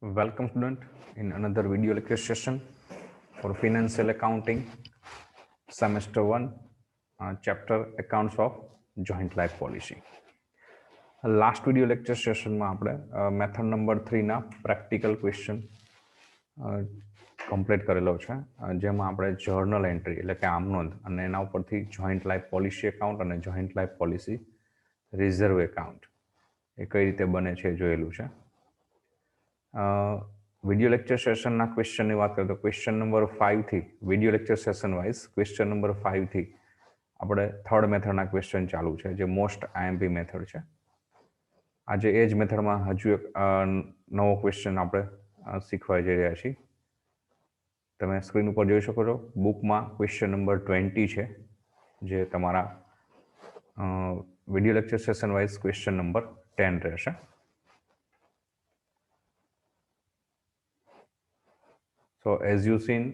Welcome student in another video lecture session for financial accounting semester 1 chapter accounts of joint life policy. Last video lecture session માં આપણે method number 3 ના practical question complete કરેલો છે જેમાં આપણે journal entry એટલે કે આમનોંધ અને એના ઉપરથી જોઈન્ટ લાઈફ પોલિસી એકાઉન્ટ અને joint life policy reserve account એ કઈ રીતે બને છે જોયેલું છે. વિડીયો લેક્ચર સેશનના ક્વેશ્ચનની વાત કરીએ તો ક્વેશ્ચન નંબર 5 થી video lecture session wise question number 5 થી આપણે થર્ડ મેથડના ક્વેશ્ચન ચાલુ છે જે મોસ્ટ આઈએમપી મેથડ છે. આજે એ જ મેથડમાં હજુ એક નવો ક્વેશ્ચન આપણે શીખવા જઈ રહ્યા છીએ. તમે સ્ક્રીન ઉપર જોઈ શકો છો બુકમાં ક્વેશ્ચન નંબર 20 છે જે તમારા video lecture session wise question number 10 રહેશે. So as you seen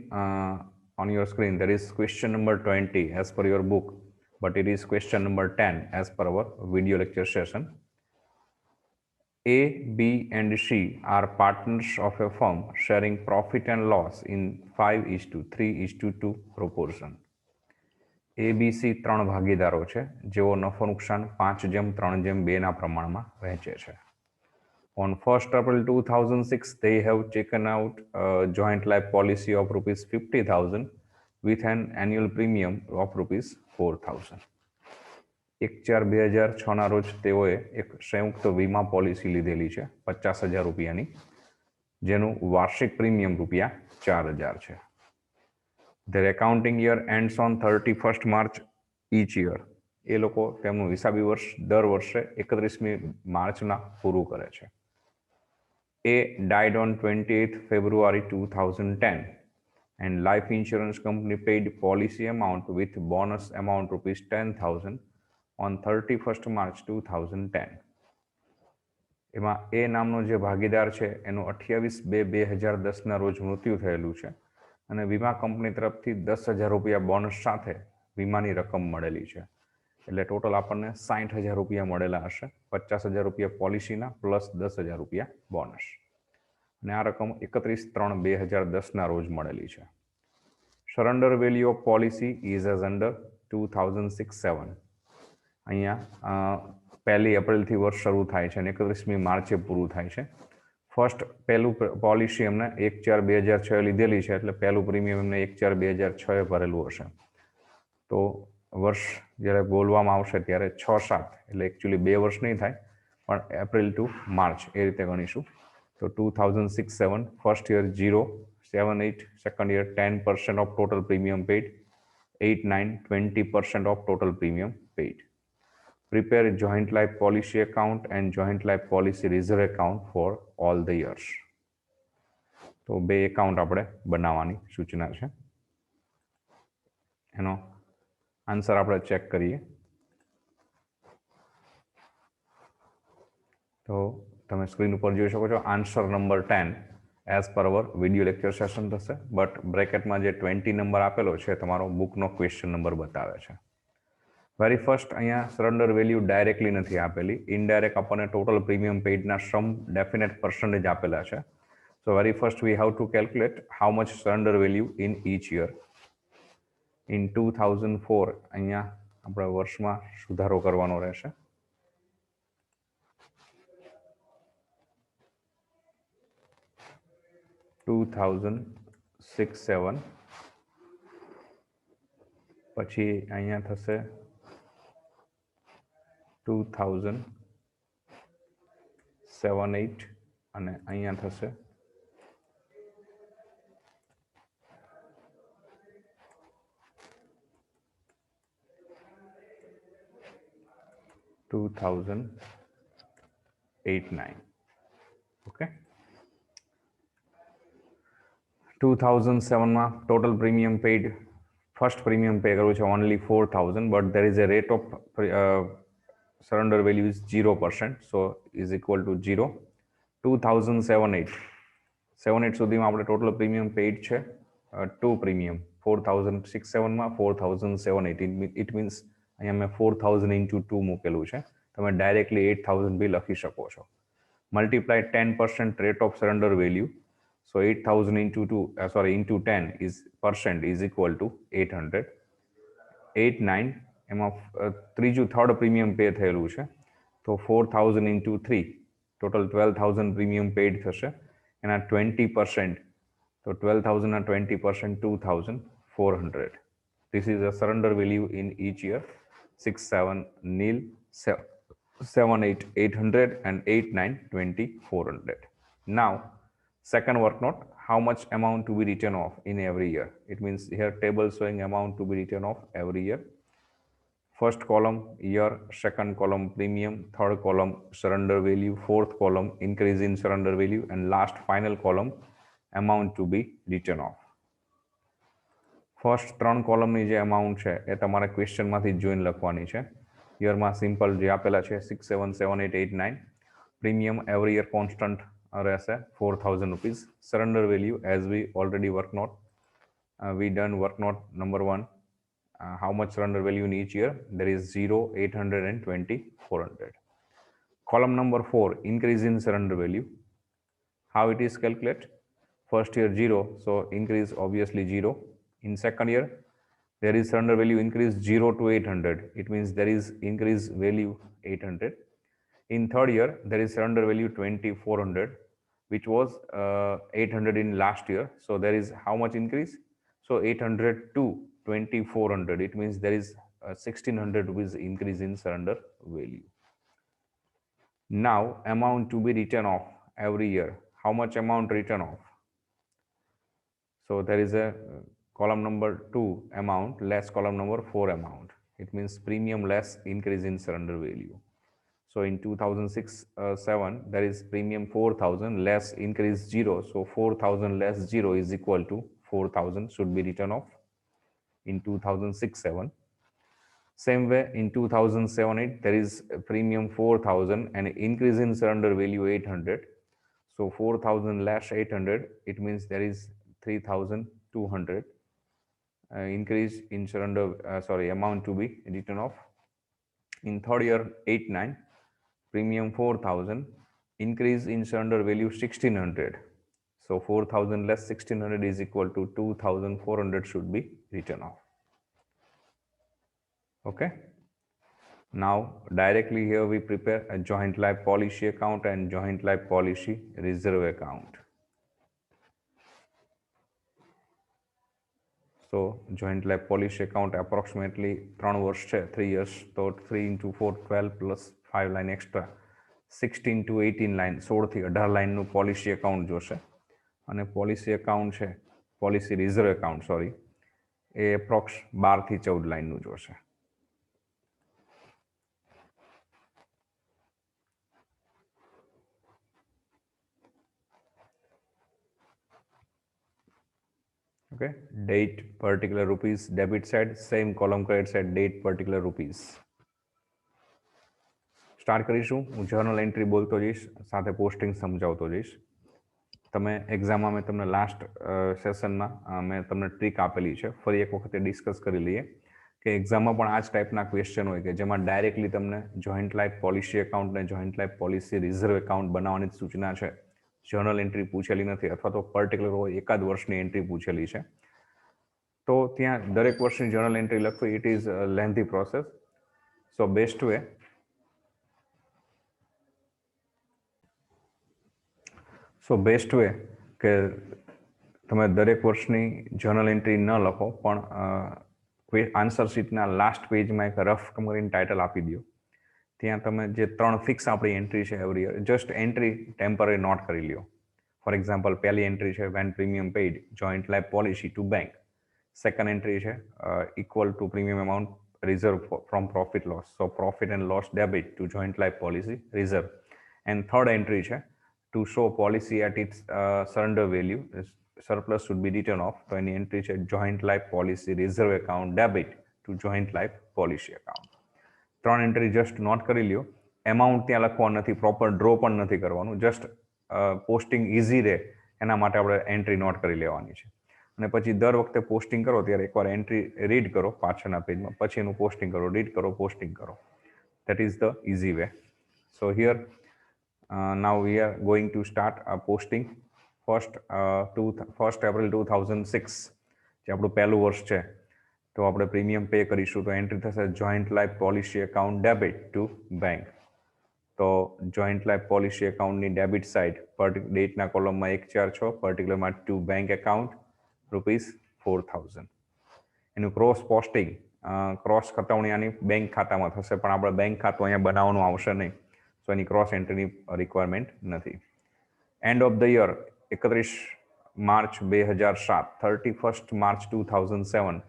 on your screen, there is question number 20 as per your book, but it is question number 10 as per our video lecture session. A, B and C are partners of a firm sharing profit and loss in 5:3:2 proportion. A, B, C ત્રણ ભાગીદારો છે જેઓ નફો નુકસાન 5:3:2 ના પ્રમાણમાં વહેંચે છે. On 1st April 2006, they have taken out a joint life policy of rupees 50,000 with an annual premium of rupees 4,000. 1/4/2006 ના રોજ તેઓએ એક સંયુક્ત વીમા પોલિસી લીધેલી છે 50,000 રૂપિયાની જેનું વાર્ષિક પ્રીમિયમ રૂપિયા 4,000 છે. Their accounting year ends on 31st March each year. એ લોકો તેમનું હિસાબી વર્ષ દર વર્ષે 31મી માર્ચના પૂરું કરે છે. A died on 28th February 2010 and life insurance company paid policy amount with bonus amount rupees 10,000 on 31st March 2010. એમાં એ નામનો જે ભાગીદાર છે એનું 28/2/2010 રોજ મૃત્યુ થયેલું છે અને વીમા કંપની તરફથી 10,000 રૂપિયા બોનસ સાથે વીમાની રકમ મળેલી છે. એટલે ટોટલ આપણને 60,000 રૂપિયા મળેલા હશે. 50,000 રૂપિયા પોલિસીના પ્લસ 10,000 રૂપિયા બોનસ અને આ રકમ 31/3/2010 રોજ મળેલી છે. Surrender value of policy is as under 2006-7. અહીંયા 1 એપ્રિલથી વર્ષ શરૂ થાય છે અને 31મી માર્ચે પૂરું થાય છે. ફર્સ્ટ પહેલું પોલિસી એમને 1/4/2006 લીધેલી છે એટલે પહેલું પ્રીમિયમ એમને 1/4/2006 ભરેલું હશે. તો વર્ષ જ્યારે બોલવામાં આવશે ત્યારે 6-7 એટલે એકચ્યુઅલી 2 વર્ષ નહીં થાય પણ એપ્રિલ ટુ માર્ચ એ રીતે ગણીશું. તો 2006-7 first year 0, 7-8 second year 10% of total premium paid, 8-9 20% of total premium paid. Prepare joint life policy account and joint life policy reserve account for all the years. તો બે account આપણે બનાવવાની સૂચના છે. એનો આન્સર આપણે ચેક કરીએ તો તમે સ્ક્રીન ઉપર જોઈ શકો છો આન્સર નંબર 10 એઝ પર અવર વિડીયો લેક્ચર સેશન થશે. બટ બ્રેકેટમાં જે 20 નંબર આપેલો છે તમારો બુકનો ક્વેશ્ચન નંબર બતાવે છે. વેરી ફર્સ્ટ અહીંયા સરેન્ડર વેલ્યુ ડાયરેક્ટલી નથી આપેલી, ઇનડાયરેક્ટ આપણને ટોટલ પ્રીમિયમ પેઇડના સમ ડેફિનેટ પર્સન્ટેજ આપેલા છે. So very first we have to calculate how much surrender value in each year. In 2004 અહીંયા આપણે વર્ષમાં સુધારો કરવાનો રહેશે. (2006-7) પછી અહીંયા થશે 2007-8 અને અહીંયા થશે 2008-9. ઓકે, 2007 માં total premium paid first premium pay કરવું છે only 4,000 but there is a rat of surrender value is 0%, so is equal to 0. 2007-8 સુધીમાં આપણે ટોટલ પ્રીમિયમ પેઇડ છે 2 પ્રીમિયમ 4,006-7માં 4,007-8. ઇટ મીન્સ અહીંયા મેં 4,000 × 2 મૂકેલું છે. તમે ડાયરેક્ટલી 8,000 બી લખી શકો છો. multiply 10% rate of surrender value. So 8,000 into 10 is percent is equal to 800. 89 એમાં ત્રીજું થર્ડ પ્રીમિયમ પે થયેલું છે, તો 4,000 into 3 ટોટલ 12,000 પ્રીમિયમ પેડ થશે. એના 20%, તો 12,000 ના 20% 2,400. This is a surrender value in each year: 6, 7, nil, 7, 8, 800, and 8, 9, 2,400. Now, second work note: how much amount to be written off in every year. It means here table showing amount to be written off every year. First column year, second column premium, third column surrender value, fourth column increase in surrender value, and last final column amount to be written off. First 3 કોલમની જે amount છે એ તમારે ક્વેશ્ચનમાંથી જોઈને લખવાની છે. યરમાં simple જે આપેલા છે 6, 7, 7, 8, 8, 9. પ્રીમિયમ એવરી યર કોન્સ્ટન્ટ રહેશે 4,000 rupees. Surrender value as we already work note, we done work note number 1. How much surrender value in each year? There is 0, 800, and 2,400. Column number 4, increase in surrender value. How it is calculated? First year 0, so increase obviously 0. In second year, there is surrender value increase 0 to 800. It means there is increase value 800. In third year, there is surrender value 2,400, which was 800 in last year. So there is how much increase? So 800 to 2,400. It means there is 1,600 rupees increase in surrender value. Now, amount to be written off every year. How much amount written off? So there is a column number 2 amount less column number 4 amount. It means premium less increase in surrender value. So in 2006-7 there is premium 4,000 less increase 0. So 4,000 less 0 is equal to 4,000 should be written off in 2006-7. Same way in 2007-8 there is premium 4,000 and increase in surrender value 800. So 4,000 less 800, it means there is 3,200 increase in surrender amount to be written off. In third year 8-9, premium 4,000, increase in surrender value 1,600. So 4,000 less 1,600 is equal to 2,400 should be written off. Okay. Now directly here we prepare a joint life policy account and joint life policy reserve account. So joint life policy account approximately 3 વર્ષ છે, 3 years, તો 3 into 4 12 plus 5 line extra 16 to 18 line 16 થી 18 લાઇનનું policy account જોશે. અને policy account છે, policy reserve account એ approx 12 થી 14 લાઇનનું જોશે. Okay, date particular rupees debit side, same column credit side date particular rupees. Start કરીશું. હું જર્નલ એન્ટ્રી બોલતો જઈશ, સાથે પોસ્ટિંગ સમજાવતો જઈશ. તમે એક્ઝામમાં મેં તમને લાસ્ટ સેશનમાં મેં તમને ટ્રીક આપેલી છે, ફરી એક વખતે ડિસ્કસ કરી લઈએ કે એક્ઝામમાં પણ આ જ ટાઈપના ક્વેશ્ચન હોય કે જેમાં ડાયરેક્ટલી તમને જોઈન્ટ લાઈફ પોલિસી એકાઉન્ટ ને joint life policy reserve account બનાવવાની સૂચના છે. જર્નલ એન્ટ્રી પૂછેલી નથી, અથવા તો પર્ટિક્યુલર હોય એકાદ વર્ષની એન્ટ્રી પૂછેલી છે, તો ત્યાં દરેક વર્ષની જર્નલ એન્ટ્રી લખવી it is lengthy process. So best way કે તમે દરેક વર્ષની જર્નલ એન્ટ્રી ન લખો, પણ આન્સર શીટના લાસ્ટ પેજમાં એક રફ કરીને ટાઇટલ આપી દો. ત્યાં તમે જે 3 ફિક્સ આપણી એન્ટ્રી છે every year, just entry temporary note કરી લ્યો. ફોર એક્ઝામ્પલ, પહેલી એન્ટ્રી છે when premium paid joint life policy to bank. Second entry છે equal to premium amount reserve from profit loss, so profit and loss debit to joint life policy reserve. And third entry છે to show policy at its surrender value surplus should be written off. તો એની entry છે joint life policy reserve account debit to joint life policy account. 3 entry just note કરી લ્યો. Amount ત્યાં લખવાનું નથી, proper draw પણ નથી કરવાનું, જસ્ટ પોસ્ટિંગ ઇઝી રહે એના માટે આપણે એન્ટ્રી નોટ કરી લેવાની છે. અને પછી દર વખતે પોસ્ટિંગ કરો ત્યારે એકવાર એન્ટ્રી રીડ કરો પાછળના પેજમાં, પછી એનું પોસ્ટિંગ કરો, રીડ કરો, પોસ્ટિંગ કરો. That is the easy way. So here now we are going to start a posting first April 2006 જે આપણું પહેલું વર્ષ છે તો આપણે પ્રીમિયમ પે કરીશું તો એન્ટ્રી થશે joint life policy account debit to bank તો જોઈન્ટ લાઈફ પોલિસી એકાઉન્ટની ડેબિટ સાઇડ ડેટના કોલમમાં 146 પર્ટિક્યુલરમાં ટુ બેંક એકાઉન્ટ ₹4000 એનું ક્રોસ પોસ્ટિંગ ક્રોસ ખતવણીયાની બેંક ખાતામાં થશે પણ આપણે બેંક ખાતું અહીંયા બનાવવાનું આવશે નહીં તો એની ક્રોસ એન્ટ્રીની રિક્વાયરમેન્ટ નથી and of the year 31 March 2007 31 March 2007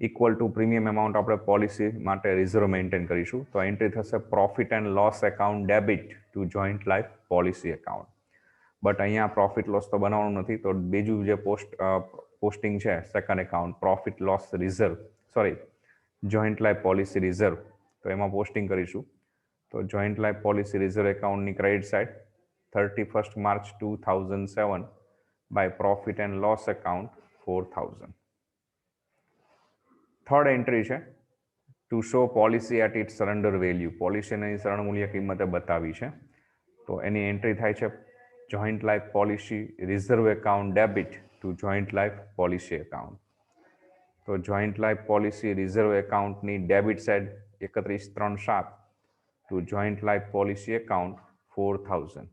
equal to premium amount આપણે પોલિસી માટે રિઝર્વ મેન્ટેન કરીશું તો એન્ટ્રી થશે profit and loss account debit to joint life policy account but અહીંયા પ્રોફિટ લોસ તો બનાવવાનું નથી તો બીજું જે પોસ્ટિંગ છે second account profit loss reserve joint life policy reserve તો એમાં પોસ્ટિંગ કરીશું તો જોઈન્ટ લાઈફ પોલિસી રિઝર્વ એકાઉન્ટની credit side 31 March 2007 by profit and loss account 4000 third entry છે to show policy at it surrender value પોલિસીની શરણ મૂલ્ય કિંમતે બતાવી છે તો એની એન્ટ્રી થાય છે joint life policy reserve account debit to joint life policy account તો જોઈન્ટ લાઈફ પોલિસી રિઝર્વ એકાઉન્ટની debit side 31/3/7 to joint life policy account 4000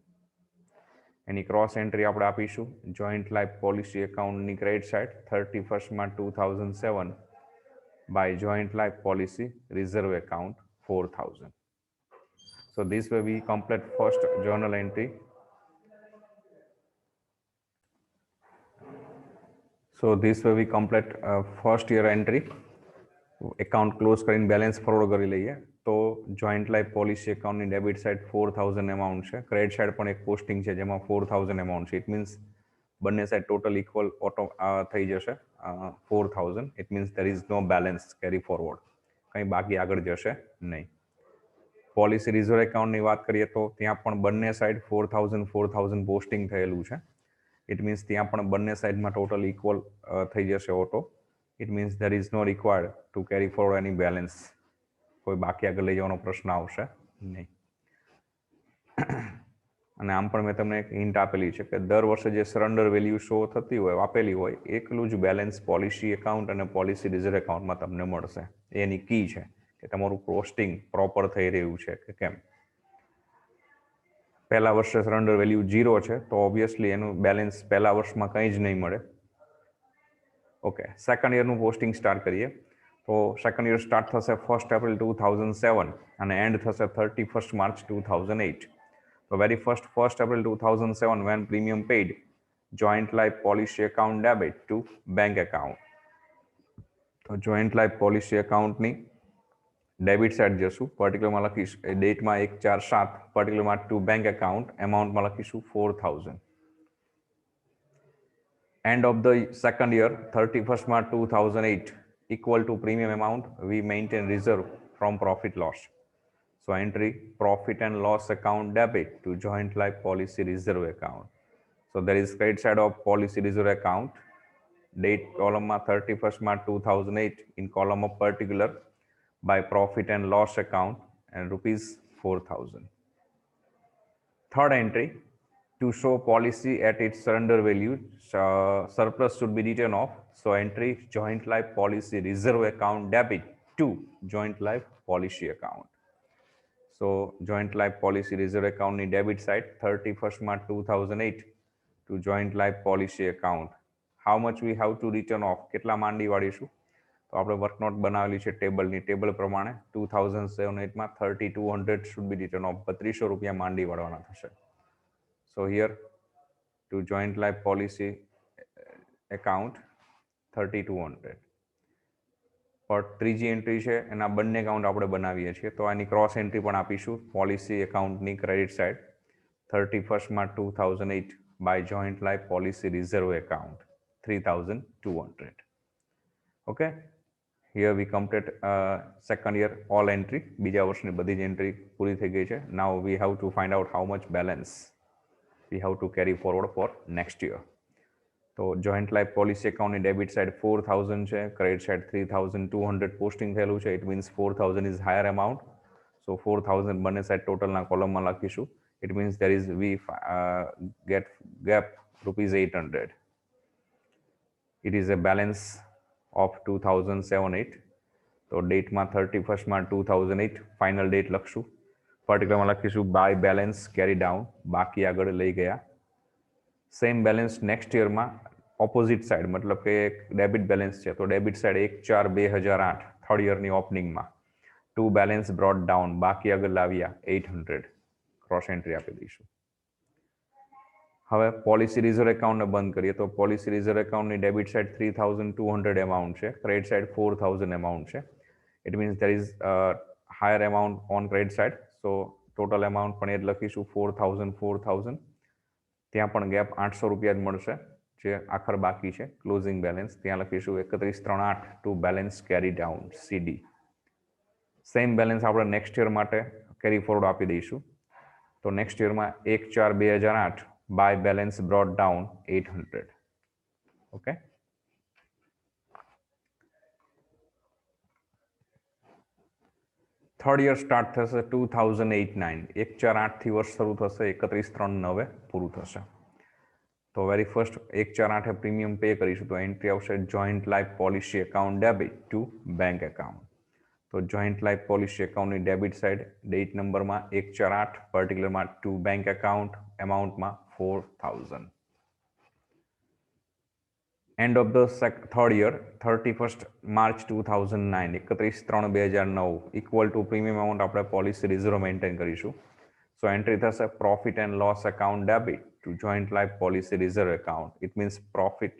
એની ક્રોસ એન્ટ્રી આપણે આપીશું જોઈન્ટ લાઈફ પોલિસી એકાઉન્ટની credit side 31 March 2007 by joint life policy reserve account 4000. So this way we complete first journal entry. So this way we complete first year entry. Account close કરીને balance forward કરી લઈએ તો joint life policy એકાઉન્ટની debit side 4000 amount છે credit side પણ એક posting છે જેમાં 4000 એમાઉન્ટ છે ઇટ મીન્સ બંને સાઇડ ટોટલ ઇક્વલ ઓટો થઈ જશે 4000 it means there is no balance carry forward કંઈ બાકી આગળ જશે નહીં પોલિસી રિઝર્વ એકાઉન્ટની વાત કરીએ તો ત્યાં પણ બંને સાઇડ 4000 પોસ્ટિંગ થયેલું છે ઇટ મીન્સ ત્યાં પણ બંને સાઇડમાં ટોટલ ઇક્વલ થઈ જશે auto it means there is no required to carry forward any balance કોઈ બાકી આગળ લઈ જવાનો પ્રશ્ન આવશે નહીં અને આમ પણ મેં તમને એક હિન્ટ આપેલી છે કે દર વર્ષે જે સરેન્ડર વેલ્યુ શો થતી હોય આપેલી હોય એકલું જ બેલેન્સ પોલિસી એકાઉન્ટ અને પોલિસી રિઝર્વ એકાઉન્ટમાં તમને મળશે એની કી છે કે તમારું પોસ્ટિંગ પ્રોપર થઈ રહ્યું છે કે કેમ પહેલા વર્ષે સરેન્ડર વેલ્યુ 0 છે તો ઓબ્વિયસલી એનું બેલેન્સ પહેલા વર્ષમાં કંઈ જ નહીં મળે ઓકે સેકન્ડ યરનું પોસ્ટિંગ સ્ટાર્ટ કરીએ તો સેકન્ડ યર સ્ટાર્ટ થશે 1 એપ્રિલ 2007 અને એન્ડ થશે 31 March 2008 So very first April 2007 when premium paid joint life policy account debit to bank account. તો joint life policy account ની ડેબિટ સાઇડ જશું પર્ટિક્યુલરમાં લખીશ ડેટમાં 1/4/7 પર્ટિક્યુલરમાં to bank account એમાઉન્ટમાં લખીશું 4000 end of the second year 31st March 2008 equal to premium amount we maintain reserve from profit loss. So entry profit and loss account debit to joint life policy reserve account. So there is credit side of policy reserve account. Date column 31st March 2008 in column of particular by profit and loss account and ₹4000. Third entry to show policy at its surrender value surplus should be written off. So entry joint life policy reserve account debit to joint life policy account. So joint life policy reserve account ની debit side 31st March 2008 to joint life policy account. How much we have to return off? કેટલા માંડી વાળીશું તો આપણે વર્કનોટ બનાવેલી છે ટેબલની table પ્રમાણે 2007-8માં 3200 should be written off 3200 રૂપિયા માંડી વાળવાના થશે. So here to joint life policy account 3200. પર ત્રીજી એન્ટ્રી છે એના બંને એકાઉન્ટ આપણે બનાવીએ છીએ તો આની ક્રોસ એન્ટ્રી પણ આપીશું પોલિસી એકાઉન્ટની credit side 31st March 2008 by joint life policy reserve account 3200. Okay here we complete second year all entry બીજા વર્ષની બધી જ એન્ટ્રી પૂરી થઈ ગઈ છે now we have to find out how much balance we have to carry forward for next year તો joint life policy એકાઉન્ટની ડેબિટ સાઇડ 4000 છે ક્રેડિટ સાઇડ 3200 પોસ્ટિંગ થયેલું છે it means 4000 is higher amount સો 4000 બંને સાઇડ ટોટલના કોલમમાં લખીશું It means there is we get gap rupees 800. It is a balance of 2007-8. તો ડેટમાં 31st 2008 final date લખશું. પર્ટિક્યુલરમાં લખીશું બાય બેલેન્સ કેરી ડાઉન, બાકી આગળ લઈ ગયા. સેમ બેલેન્સ નેક્સ્ટ યરમાં ઓપોઝિટ સાઈડ, મતલબ કે ડેબિટ બેલેન્સ છે તો ડેબિટ સાઈડ 1/4/2008 થર્ડ યરની ઓપનિંગમાં ટુ બેલેન્સ બ્રોટ ડાઉન, બાકી આગળ લાવ્યા 800. ક્રોસ એન્ટ્રી આપી દઈશું. હવે પોલિસી રિઝર્વ એકાઉન્ટને બંધ કરીએ તો પોલિસી રિઝર્વ એકાઉન્ટની ડેબિટ સાઇડ 3200 એમાઉન્ટ છે, ક્રેડિટ સાઇડ 4000 એમાઉન્ટ છે. It means there is higher amount on credit side, so total amount પણ એ જ લખીશું 4000. ત્યાં પણ ગેપ 800 રૂપિયા જ મળશે જે આખર બાકી છે ક્લોઝિંગ બેલેન્સ, ત્યાં લખીશું 31/3/8 to balance carry down CD. Same balance આપણે નેક્સ્ટ યર માટે કેરી ફોરવર્ડ આપી દઈશું. તો નેક્સ્ટ યરમાં 1/4/2008 by balance brought down 800. Okay. Third year start થશે 2008-9. 1/4/8 થી વર્ષ શરૂ થશે, 31/3/9 પૂરું થશે. તો વેરી ફર્સ્ટ 1/4/8 પ્રીમિયમ પે કરીશું તો એન્ટ્રી આવશે joint life policy account debit to bank account. તો જોઈન્ટ લાઈફ પોલિસી એકાઉન્ટની ડેબિટ સાઇડ ડેટ નંબરમાં 1/4/8, પર્ટિક્યુલરમાં ટુ બેંક એકાઉન્ટ, એમાઉન્ટમાં 4000. End of the third year 31st March 2009, 31/3/2009 equal to premium amount આપણે policy reserve maintain કરીશું. So entry થશે profit and loss account debit to joint life policy reserve account. It means profit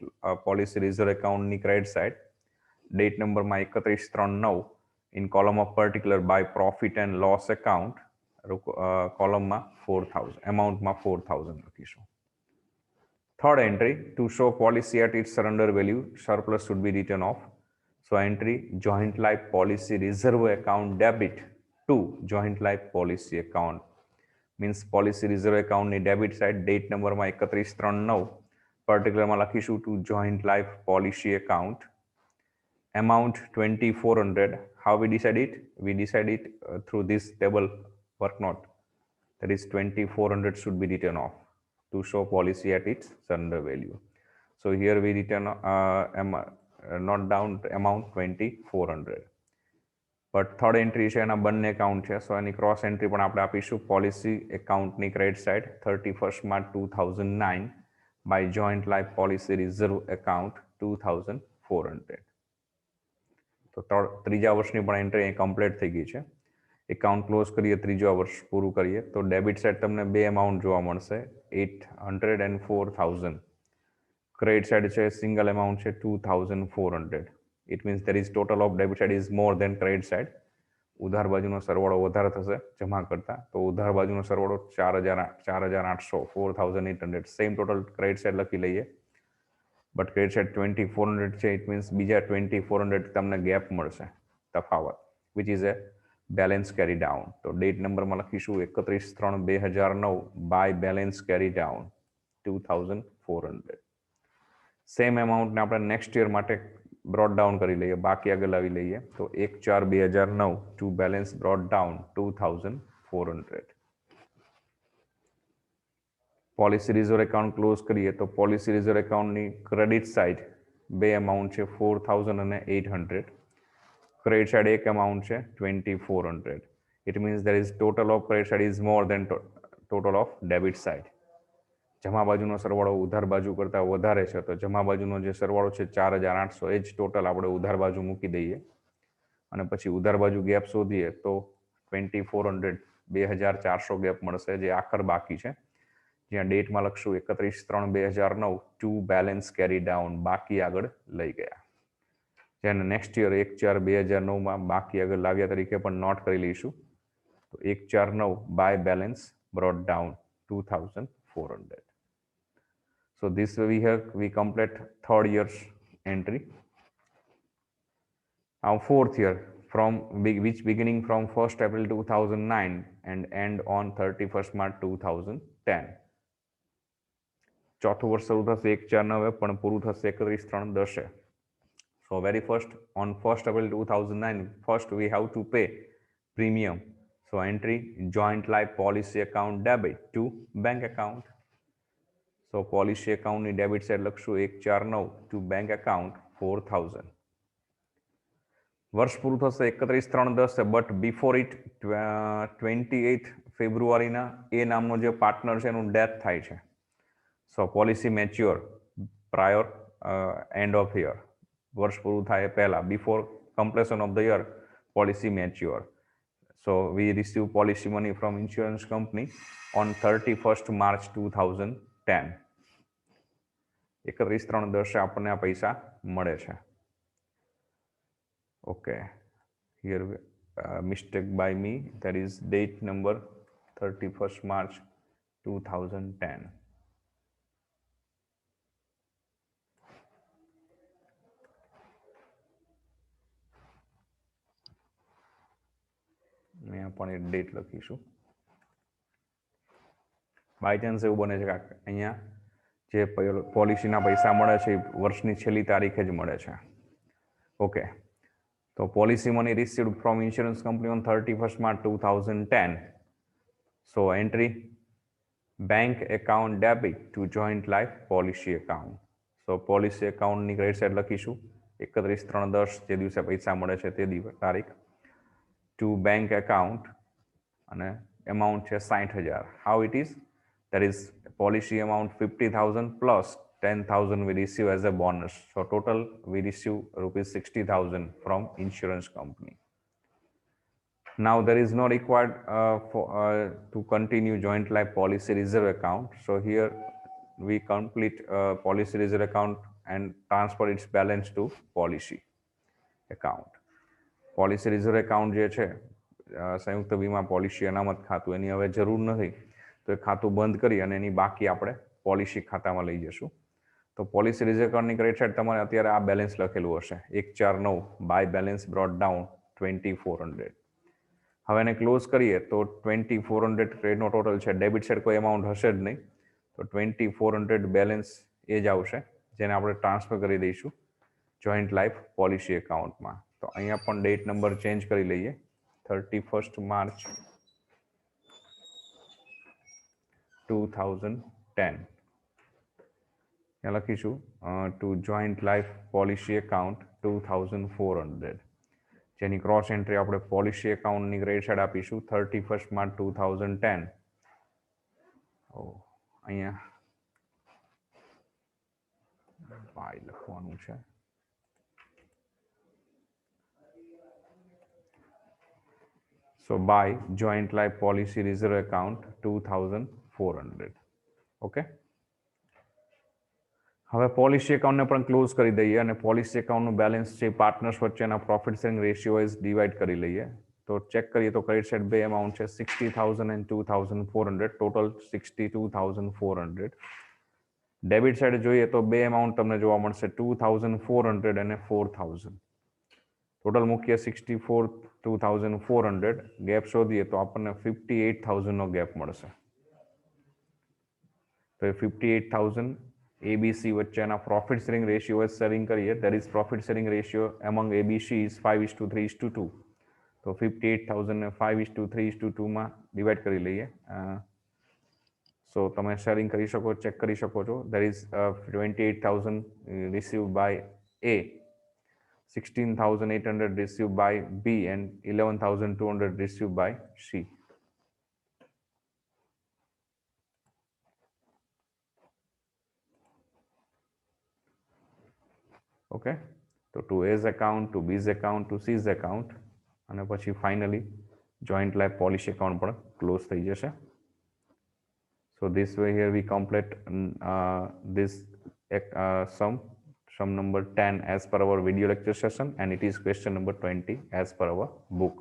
policy reserve એકાઉન્ટની credit side date નંબરમાં 31/3/9 in column of particular by profit and loss account, કોલમમાં 4000, એમાઉન્ટમાં 4000 લખીશું. Third entry to show policy at its surrender value, surplus should be return of. So entry joint life policy reserve account debit to joint life policy account. Means policy reserve એકાઉન્ટની debit side date નંબરમાં 31/3/9 પર્ટિક્યુલરમાં લખીશું to joint life policy account, amount 2400. How we decide it? We decide it through this table work note. That is 2400 should be written off to show policy at its surrender value. So here we return not down amount 2400. But third entry છે એના બંને account છે, સો એની cross entry પણ આપણે આપીશું policy એકાઉન્ટની credit side 31st March 2009 by joint life policy reserve account 2400. તો ત્રીજા વર્ષની પણ એન્ટ્રી અહીં કમ્પ્લીટ થઈ ગઈ છે. એકાઉન્ટ ક્લોઝ કરીએ, ત્રીજા વર્ષ પૂરું કરીએ તો ડેબિટ સાઇડ તમને બે એમાઉન્ટ જોવા મળશે 800 and 4000. ક્રેડિટ સાઇડ છે સિંગલ એમાઉન્ટ છે 2400. It means there is total of debit side is more than credit side. ઉધાર બાજુનો સરવાળો વધારે થશે જમા કરતા, તો ઉધાર બાજુનો સરવાળો 4800, 4800. સેમ ટોટલ ક્રેડિટ સાઇડ લખી લઈએ. બટ ક્રેડિટ સાઇડ 2400 છે, ઇટ મીન્સ બીજા 2400 તમને ગેપ મળશે તફાવત, which is a balance carry down. તો ડેટ નંબરમાં લખીશું 31/3/2009 by balance carry down 2400. Same એમાઉન્ટને આપણે નેક્સ્ટ યર માટે બ્રોટ ડાઉન કરી લઈએ, બાકી આગળ લાવી લઈએ તો 1/4/2009 to balance brought down 2400. Policy reserve account close કરીએ તો પોલિસી રિઝર્વ એકાઉન્ટની ક્રેડિટ સાઇડ બે એમાઉન્ટ છે 4000 અને 800. ક્રેડિટ સાઇડ એક એમાઉન્ટ છે 2400. It means there is total of credit side is more than total of debit side. જમા બાજુનો સરવાળો ઉધાર બાજુ કરતાં વધારે છે, તો જમા બાજુનો જે સરવાળો છે 4800 એ જ ટોટલ આપણે ઉધાર બાજુ મૂકી દઈએ અને પછી ઉધાર બાજુ ગેપ શોધીએ તો 2400, 2400 ગેપ મળશે જે આખર બાકી છે, જ્યાં ડેટમાં લખશું 31/3/2009 ટુ બેલેન્સ કેરી ડાઉન, બાકી આગળ લઈ ગયા. જેને નેક્સ્ટ યર 1/4/2009 બાકી આગળ લાવ્યા તરીકે પણ નોટ કરી લઈશું. તો 1/4/9 by balance brought down 2400. So this we complete third year's entry. Now fourth year from which beginning from 1st April 2009 and end on 31st March 2010. ચોથું વર્ષ શરૂ થશે 1/4/9 પણ પૂરું થશે 31/3/10. So very first on 1st April 2009, first we have to pay premium. So entry joint life policy account debit to bank account. So policy account ની debit side લખશું 149 to bank account 4000. વર્ષ પૂરું થશે 31/3/10, બટ બિફોર ઇટ 28 ફેબ્રુઆરીના એ નામનો જે partner છે એનું ડેથ થાય છે. So policy mature prior end of year, વર્ષ પૂરું થાય પહેલા, before completion of the year policy mature. So we receive policy money from insurance company on 31st March 2010. 31/3/10 આપણને આ પૈસા મળે છે. Okay, here mistake by me, that is date number 31st March 2010. મેં પણ એ ડેટ લખીશું. બાય ચાન્સ એવું બને છે કે અહીંયા જે પોલિસીના પૈસા મળે છે એ વર્ષની છેલ્લી તારીખે જ મળે છે. ઓકે, તો policy money received from insurance company on 31st March 2010. So entry bank account debit to joint life policy account. So policy account ની ક્રેડિટ સાઇડ લખીશું 31/3/10 જે દિવસે પૈસા મળે છે તે તારીખ, to bank account અને amount છે 60,000. How it is? That is policy amount 50,000 plus 10,000 we receive as a bonus. So total we receive rupees 60,000 from insurance company. Now there is no required to continue joint life policy reserve account. So here we complete policy reserve account and transfer its balance to policy account. Policy reserve account જે છે સંયુક્ત વીમા policy અનામત ખાતું, એની હવે જરૂર નથી, તો એ ખાતું બંધ કરી અને એની બાકી આપણે પોલિસી ખાતામાં લઈ જશું. તો પોલિસી રિઝર્વ એકાઉન્ટની ક્રેડિટ સાઇડ તમારે અત્યારે આ બેલેન્સ લખેલું હશે 149 બાય બેલેન્સ બ્રોટ ડાઉન 2400. હવે એને ક્લોઝ કરીએ તો 2400 ક્રેડિટનો ટોટલ છે, ડેબિટ સાઇડ કોઈ એમાઉન્ટ હશે જ નહીં, તો 2400 બેલેન્સ એ જ આવશે જેને આપણે ટ્રાન્સફર કરી દઈશું જોઈન્ટ લાઈફ પોલિસી એકાઉન્ટમાં. તો અહીંયા પણ ડેટ નંબર ચેન્જ કરી લઈએ 31st March 2010. લખીશું to joint life policy account 2400, જેની ક્રોસ એન્ટ્રી આપણે પોલિસી એકાઉન્ટની ક્રેડિટ સાઇડ આપીશું 31st March 2010. અહીંયા બાય લખવાનું છે. So buy joint life policy reserve account 2400. Okay, હવે પોલિસી એકાઉન્ટને પણ ક્લોઝ કરી દઈએ અને પોલિસી એકાઉન્ટનું બેલેન્સ છે પાર્ટનર્સ વચ્ચેના profit sharing ratio wise divide કરી લઈએ. તો ચેક કરીએ તો ક્રેડિટ સાઇડ બે એમાઉન્ટ છે 60,000 and 2,400, ટોટલ 62,400. ડેબિટ સાઇડ જોઈએ તો બે એમાઉન્ટ તમને જોવા મળશે 2,400 અને 4,000. ટોટલ મૂકીએ 64,400, ગેપ શોધીએ તો આપણને 58,000 નો ગેપ મળશે. તો એ 58,000 ABC વચ્ચેના પ્રોફિટ શેરિંગ રેશિયો શેરિંગ કરીએ, that is profit sharing ratio among ABC is 5:3:2. તો 58,000 ને 5:3:2 ડિવાઈડ કરી લઈએ. સો તમે શેરિંગ કરી શકો, ચેક કરી શકો છો. That is 28,000 receive by A, 16,800 received by B, and 11,200 received by C. Okay, so to A's account, to B's account, to C's account, અને પછી finally joint life policy account પણ ક્લોઝ થઈ જશે. So this way here we complete this sum number 10 as per our video lecture session, and it is question number 20 as per our book.